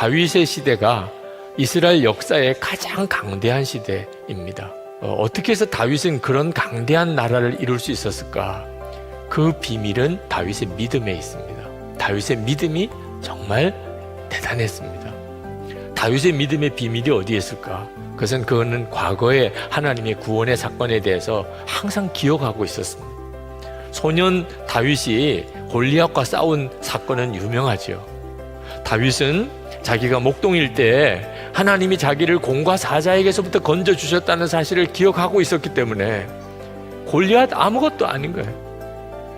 다윗의 시대가 이스라엘 역사의 가장 강대한 시대입니다. 어떻게 해서 다윗은 그런 강대한 나라를 이룰 수 있었을까? 그 비밀은 다윗의 믿음에 있습니다. 다윗의 믿음이 정말 대단했습니다. 다윗의 믿음의 비밀이 어디에 있을까? 그거는 과거의 하나님의 구원의 사건에 대해서 항상 기억하고 있었습니다. 소년 다윗이 골리앗과 싸운 사건은 유명하지요. 다윗은 자기가 목동일 때 하나님이 자기를 공과 사자에게서부터 건져주셨다는 사실을 기억하고 있었기 때문에 골리앗 아무것도 아닌 거예요.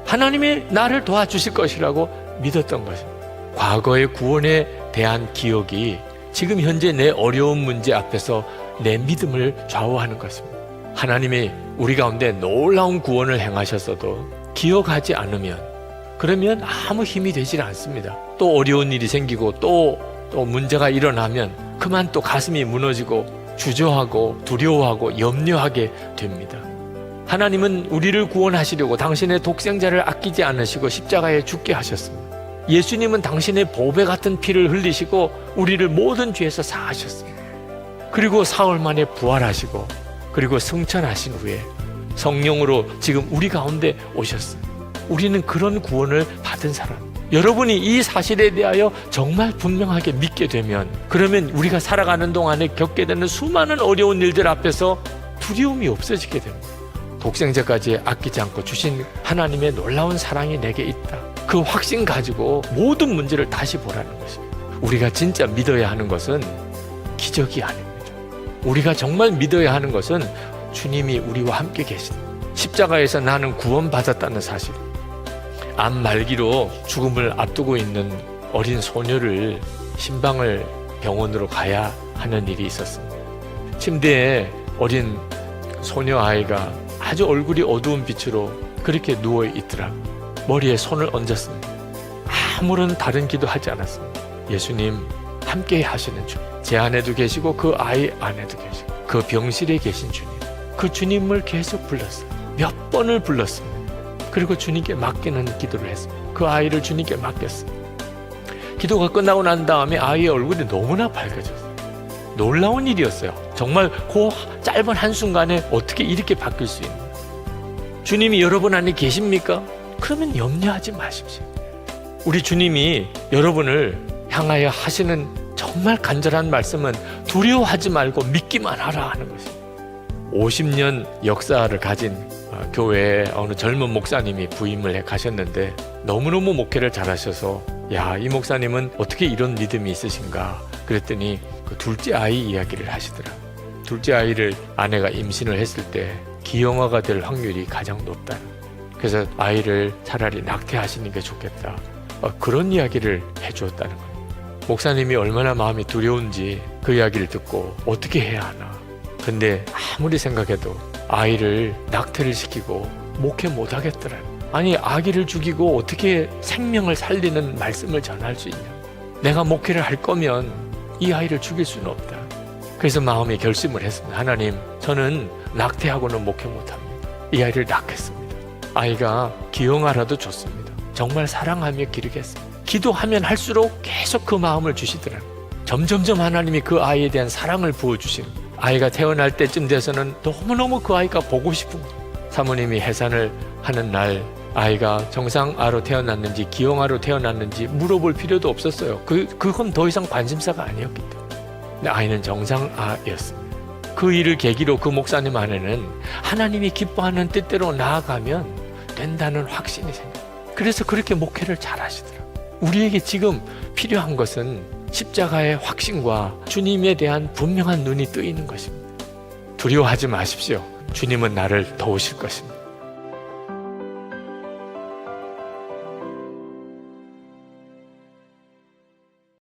하나님이 나를 도와주실 것이라고 믿었던 것입니다. 과거의 구원에 대한 기억이 지금 현재 내 어려운 문제 앞에서 내 믿음을 좌우하는 것입니다. 하나님이 우리 가운데 놀라운 구원을 행하셨어도 기억하지 않으면 그러면 아무 힘이 되질 않습니다. 또 어려운 일이 생기고 또 문제가 일어나면 그만 또 가슴이 무너지고 주저하고 두려워하고 염려하게 됩니다. 하나님은 우리를 구원하시려고 당신의 독생자를 아끼지 않으시고 십자가에 죽게 하셨습니다. 예수님은 당신의 보배 같은 피를 흘리시고 우리를 모든 죄에서 사하셨습니다. 그리고 사흘 만에 부활하시고 그리고 승천하신 후에 성령으로 지금 우리 가운데 오셨어요. 우리는 그런 구원을 받은 사람. 여러분이 이 사실에 대하여 정말 분명하게 믿게 되면 그러면 우리가 살아가는 동안에 겪게 되는 수많은 어려운 일들 앞에서 두려움이 없어지게 됩니다. 독생자까지 아끼지 않고 주신 하나님의 놀라운 사랑이 내게 있다. 그 확신 가지고 모든 문제를 다시 보라는 것입니다. 우리가 진짜 믿어야 하는 것은 기적이 아닙니다. 우리가 정말 믿어야 하는 것은 주님이 우리와 함께 계신다. 십자가에서 나는 구원받았다는 사실. 암 말기로 죽음을 앞두고 있는 어린 소녀를 신방을 병원으로 가야 하는 일이 있었습니다. 침대에 어린 소녀 아이가 아주 얼굴이 어두운 빛으로 그렇게 누워 있더라. 머리에 손을 얹었습니다. 아무런 다른 기도하지 않았습니다. 예수님 함께 하시는 주님, 제 안에도 계시고 그 아이 안에도 계시고 그 병실에 계신 주님, 그 주님을 계속 불렀어요. 몇 번을 불렀습니다. 그리고 주님께 맡기는 기도를 했습니다. 그 아이를 주님께 맡겼어요. 기도가 끝나고 난 다음에 아이의 얼굴이 너무나 밝아졌어요. 놀라운 일이었어요. 정말 그 짧은 한순간에 어떻게 이렇게 바뀔 수 있는. 주님이 여러분 안에 계십니까? 그러면 염려하지 마십시오. 우리 주님이 여러분을 향하여 하시는 정말 간절한 말씀은 두려워하지 말고 믿기만 하라 하는 것입니다. 50년 역사를 가진 교회에 어느 젊은 목사님이 부임을 해 가셨는데 너무너무 목회를 잘하셔서 이 목사님은 어떻게 이런 믿음이 있으신가 그랬더니 그 둘째 아이 이야기를 하시더라. 둘째 아이를 아내가 임신을 했을 때 기형아가 될 확률이 가장 높다. 그래서 아이를 차라리 낙태하시는 게 좋겠다. 그런 이야기를 해주었다는 거예요. 목사님이 얼마나 마음이 두려운지 그 이야기를 듣고 어떻게 해야 하나. 근데 아무리 생각해도 아이를 낙태를 시키고 목회 못하겠더라. 아니 아기를 죽이고 어떻게 생명을 살리는 말씀을 전할 수 있냐. 내가 목회를 할 거면 이 아이를 죽일 수는 없다. 그래서 마음에 결심을 했습니다. 하나님, 저는 낙태하고는 목회 못합니다. 이 아이를 낳겠습니다. 아이가 기형아라도 좋습니다. 정말 사랑하며 기르겠습니다. 기도하면 할수록 계속 그 마음을 주시더라고요. 점점점 하나님이 그 아이에 대한 사랑을 부어주시는 거예요. 아이가 태어날 때쯤 돼서는 너무너무 그 아이가 보고 싶은 거예요. 사모님이 해산을 하는 날 아이가 정상아로 태어났는지 기형아로 태어났는지 물어볼 필요도 없었어요. 그건 더 이상 관심사가 아니었기 때문에. 근데 아이는 정상아였습니다. 그 일을 계기로 그 목사님 안에는 하나님이 기뻐하는 뜻대로 나아가면 된다는 확신이 생겨요. 그래서 그렇게 목회를 잘 하시더라고요. 우리에게 지금 필요한 것은 십자가의 확신과 주님에 대한 분명한 눈이 뜨이는 것입니다. 두려워하지 마십시오. 주님은 나를 도우실 것입니다.